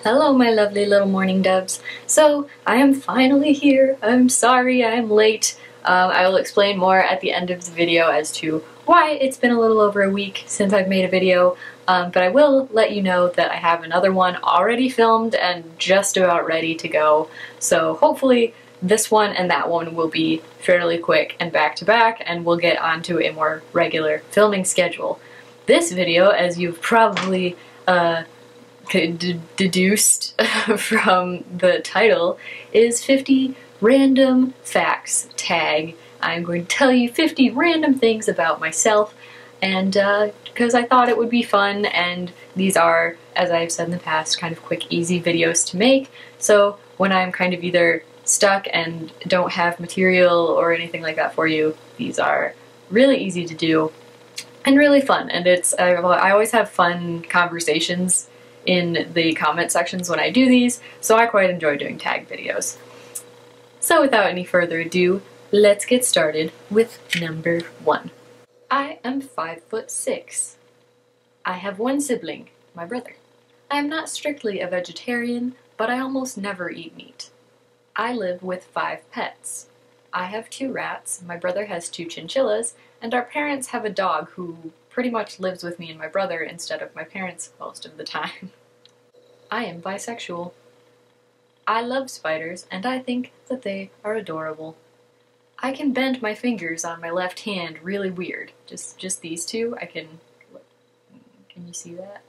Hello, my lovely little morning doves. So, I am finally here. I'm sorry I am late. I will explain more at the end of the video as to why it's been a little over a week since I've made a video, but I will let you know that I have another one already filmed and just about ready to go. So hopefully this one and that one will be fairly quick and back to back, and we'll get onto a more regular filming schedule. This video, as you've probably deduced from the title, is 50 random facts tag. I'm going to tell you 50 random things about myself, and because I thought it would be fun, and these are, as I've said in the past, kind of quick, easy videos to make, so when I'm kind of either stuck and don't have material or anything like that for you, these are really easy to do and really fun, and I always have fun conversations in the comment sections when I do these, so I quite enjoy doing tag videos. So without any further ado, let's get started with number 1. I am 5'6". I have one sibling, my brother. I am not strictly a vegetarian, but I almost never eat meat. I live with 5 pets. I have 2 rats, my brother has 2 chinchillas, and our parents have a dog who pretty much lives with me and my brother instead of my parents most of the time. I am bisexual. I love spiders, and I think that they are adorable. I can bend my fingers on my left hand really weird. Just these two. Can you see that?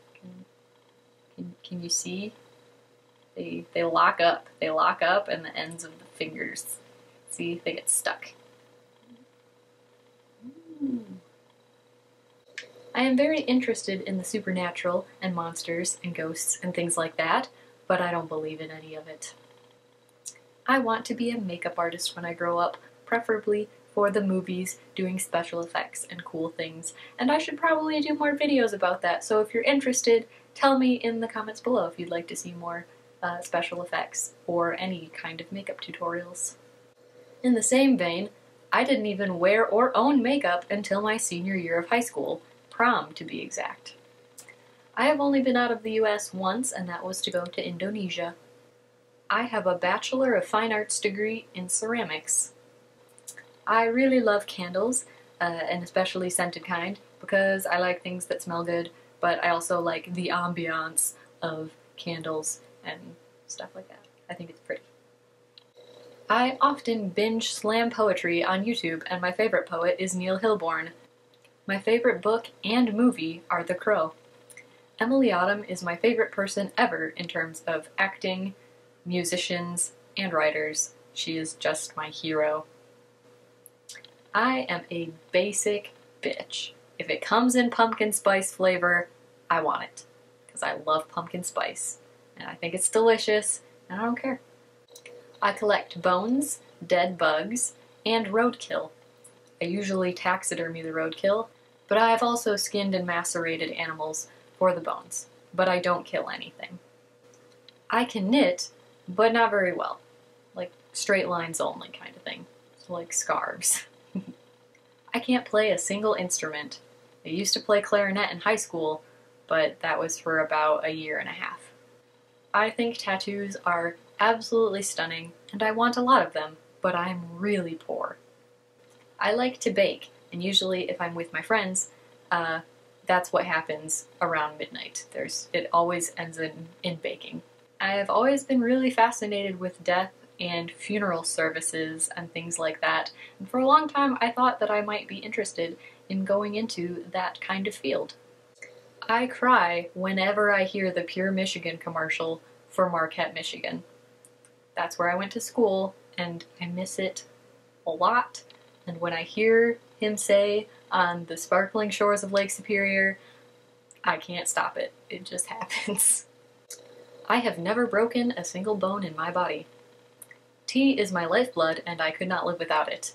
Can you see? They lock up. They lock up, and the ends of the fingers, see, they get stuck. I am very interested in the supernatural and monsters and ghosts and things like that, but I don't believe in any of it. I want to be a makeup artist when I grow up, preferably for the movies, doing special effects and cool things, and I should probably do more videos about that, so if you're interested, tell me in the comments below if you'd like to see more special effects or any kind of makeup tutorials. In the same vein, I didn't even wear or own makeup until my senior year of high school. Prom, to be exact. I have only been out of the US once, and that was to go to Indonesia. I have a Bachelor of Fine Arts degree in ceramics. I really love candles, and especially scented kind, because I like things that smell good, but I also like the ambiance of candles and stuff like that. I think it's pretty. I often binge slam poetry on YouTube, and my favorite poet is Neil Hilborn. My favorite book and movie are The Crow. Emily Autumn is my favorite person ever in terms of acting, musicians, and writers. She is just my hero. I am a basic bitch. If it comes in pumpkin spice flavor, I want it. Because I love pumpkin spice. And I think it's delicious, and I don't care. I collect bones, dead bugs, and roadkill. I usually taxidermy the roadkill, but I have also skinned and macerated animals for the bones, but I don't kill anything. I can knit, but not very well. Like straight lines only kind of thing. Like scarves. I can't play a single instrument. I used to play clarinet in high school, but that was for about a year and a half. I think tattoos are absolutely stunning, and I want a lot of them, but I'm really poor. I like to bake, and usually if I'm with my friends, that's what happens around midnight. It always ends in baking. I have always been really fascinated with death and funeral services and things like that, and for a long time I thought that I might be interested in going into that kind of field. I cry whenever I hear the Pure Michigan commercial for Marquette, Michigan. That's where I went to school, and I miss it a lot. And when I hear him say, "On the sparkling shores of Lake Superior," I can't stop it. It just happens. I have never broken a single bone in my body. Tea is my lifeblood, and I could not live without it.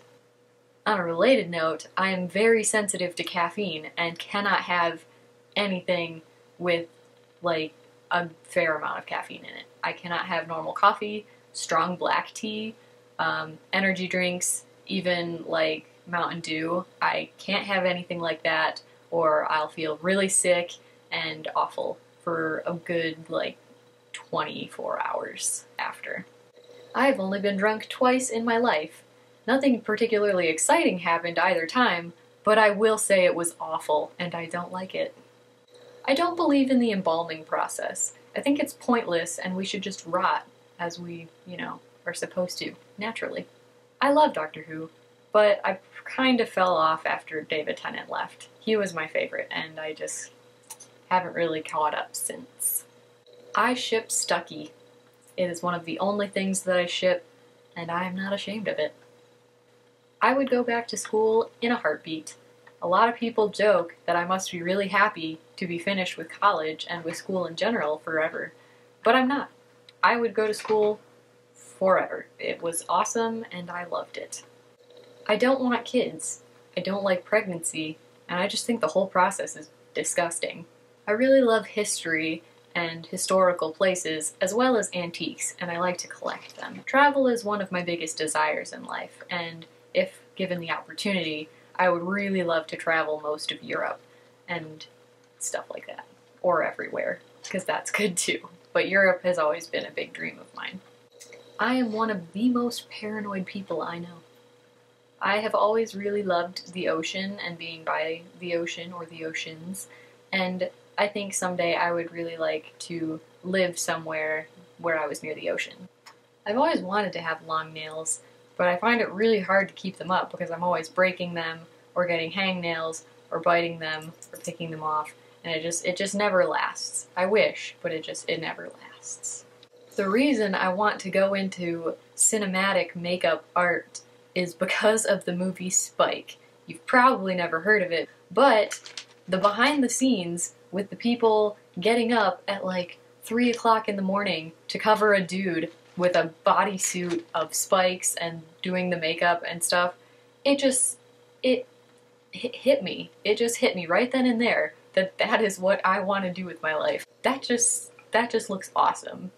On a related note, I am very sensitive to caffeine and cannot have anything with, like, a fair amount of caffeine in it. I cannot have normal coffee, strong black tea, energy drinks, even like Mountain Dew. I can't have anything like that, or I'll feel really sick and awful for a good, like, 24 hours after. I've only been drunk twice in my life. Nothing particularly exciting happened either time, but I will say it was awful, and I don't like it. I don't believe in the embalming process. I think it's pointless, and we should just rot, as we, are supposed to, naturally. I love Doctor Who, but I kind of fell off after David Tennant left. He was my favorite, and I just haven't really caught up since. I ship Stucky. It is one of the only things that I ship, and I am not ashamed of it. I would go back to school in a heartbeat. A lot of people joke that I must be really happy to be finished with college and with school in general forever, but I'm not. I would go to school forever. It was awesome, and I loved it. I don't want kids. I don't like pregnancy, and I just think the whole process is disgusting. I really love history and historical places, as well as antiques, and I like to collect them. Travel is one of my biggest desires in life, and if given the opportunity, I would really love to travel most of Europe and stuff like that. Or everywhere, because that's good too. But Europe has always been a big dream of mine. I am one of the most paranoid people I know. I have always really loved the ocean and being by the ocean or the oceans, and I think someday I would really like to live somewhere where I was near the ocean. I've always wanted to have long nails, but I find it really hard to keep them up because I'm always breaking them, or getting hangnails, or biting them, or picking them off, and it just never lasts. I wish, but it never lasts. The reason I want to go into cinematic makeup art is because of the movie Spike. You've probably never heard of it, but the behind the scenes with the people getting up at like 3 o'clock in the morning to cover a dude with a bodysuit of spikes and doing the makeup and stuff, it hit me. It just hit me right then and there that is what I want to do with my life. That just looks awesome.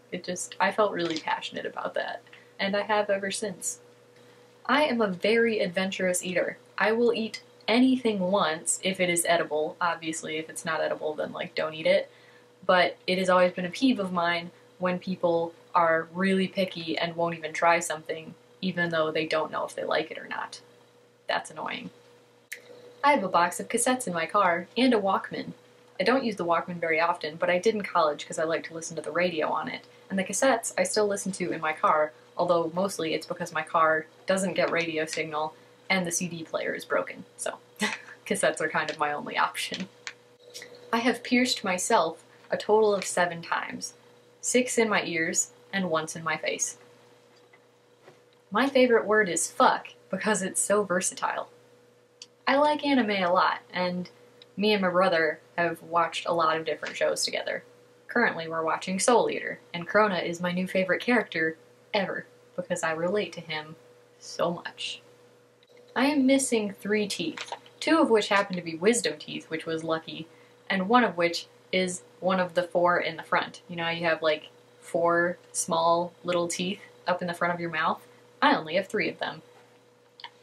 I felt really passionate about that, and I have ever since. I am a very adventurous eater. I will eat anything once if it is edible. Obviously, if it's not edible, then don't eat it. But it has always been a peeve of mine when people are really picky and won't even try something, even though they don't know if they like it or not. That's annoying. I have a box of cassettes in my car, and a Walkman. I don't use the Walkman very often, but I did in college because I like to listen to the radio on it. And the cassettes I still listen to in my car, although mostly it's because my car doesn't get radio signal and the CD player is broken, so cassettes are kind of my only option. I have pierced myself a total of 7 times. 6 in my ears, and once in my face. My favorite word is fuck because it's so versatile. I like anime a lot, and me and my brother have watched a lot of different shows together. Currently we're watching Soul Eater, and Krona is my new favorite character ever because I relate to him so much. I am missing 3 teeth, 2 of which happen to be wisdom teeth, which was lucky, and one of which is one of the 4 in the front. You know how you have 4 small little teeth up in the front of your mouth? I only have 3 of them.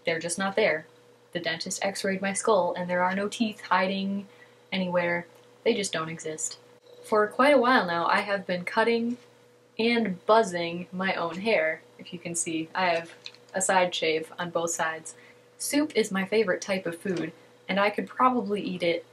They're just not there. The dentist x-rayed my skull and there are no teeth hiding anywhere. They just don't exist. For quite a while now I have been cutting and buzzing my own hair. If you can see, I have a side shave on both sides. Soup is my favorite type of food, and I could probably eat it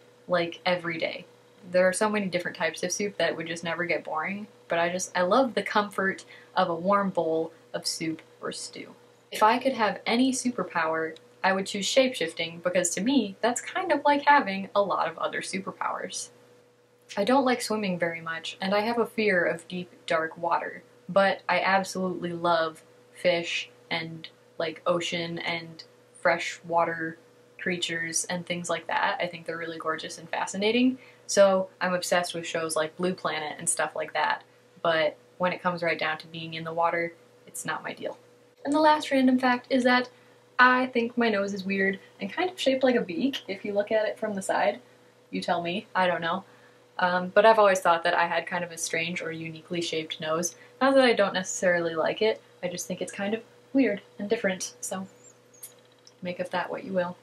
every day. There are so many different types of soup that it would just never get boring, but I love the comfort of a warm bowl of soup or stew. If I could have any superpower, I would choose shapeshifting because to me, that's kind of like having a lot of other superpowers. I don't like swimming very much, and I have a fear of deep, dark water, but I absolutely love fish and ocean and freshwater creatures and things like that. I think they're really gorgeous and fascinating, so I'm obsessed with shows like Blue Planet and stuff like that, but when it comes right down to being in the water, it's not my deal. And the last random fact is that I think my nose is weird and kind of shaped like a beak if you look at it from the side. You tell me, I don't know. But I've always thought that I had kind of a strange or uniquely shaped nose. Not that I don't necessarily like it, I just think it's kind of weird and different, so make of that what you will.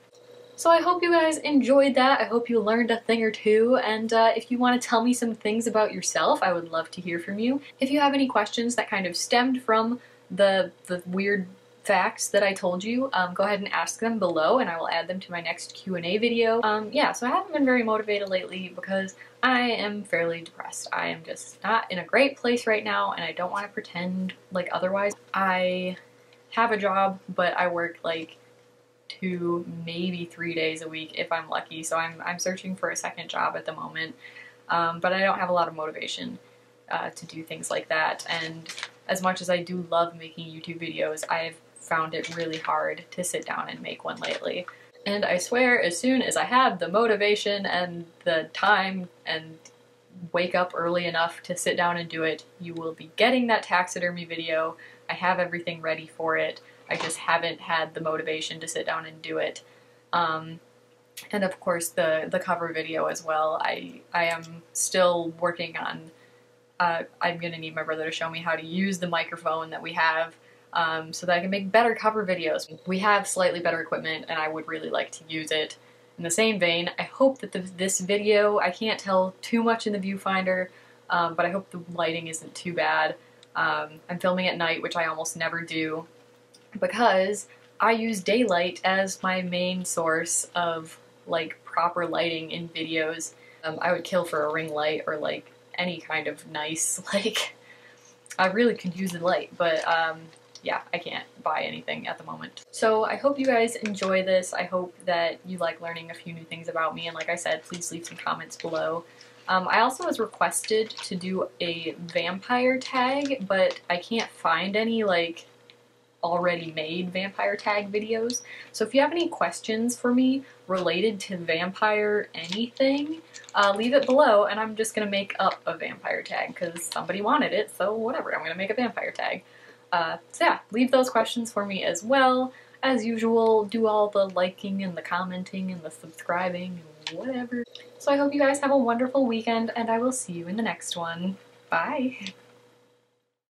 So I hope you guys enjoyed that. I hope you learned a thing or two, and if you want to tell me some things about yourself, I would love to hear from you. If you have any questions that kind of stemmed from the weird facts that I told you, go ahead and ask them below and I will add them to my next Q&A video. Yeah, so I haven't been very motivated lately because I am fairly depressed. I am just not in a great place right now and I don't want to pretend like otherwise. I have a job, but I work like 2, maybe 3 days a week if I'm lucky, so I'm searching for a second job at the moment, but I don't have a lot of motivation to do things like that, and as much as I do love making YouTube videos, I've found it really hard to sit down and make one lately. And I swear, as soon as I have the motivation and the time and wake up early enough to sit down and do it, you will be getting that taxidermy video. I have everything ready for it. I just haven't had the motivation to sit down and do it. And of course the cover video as well. I am still working on, I'm gonna need my brother to show me how to use the microphone that we have so that I can make better cover videos. We have slightly better equipment and I would really like to use it. In the same vein, I hope that this video, I can't tell too much in the viewfinder, but I hope the lighting isn't too bad. I'm filming at night, which I almost never do, because I use daylight as my main source of like proper lighting in videos. I would kill for a ring light or like any kind of nice, like, I really could use the light, but yeah, I can't buy anything at the moment. So I hope you guys enjoy this. I hope that you like learning a few new things about me, and like I said, please leave some comments below. I also was requested to do a vampire tag, but I can't find any like already made vampire tag videos. So if you have any questions for me related to vampire anything, leave it below and I'm just gonna make up a vampire tag because somebody wanted it, so whatever, I'm gonna make a vampire tag. So yeah, leave those questions for me as well. As usual, do all the liking and the commenting and the subscribing and whatever. So I hope you guys have a wonderful weekend and I will see you in the next one. Bye!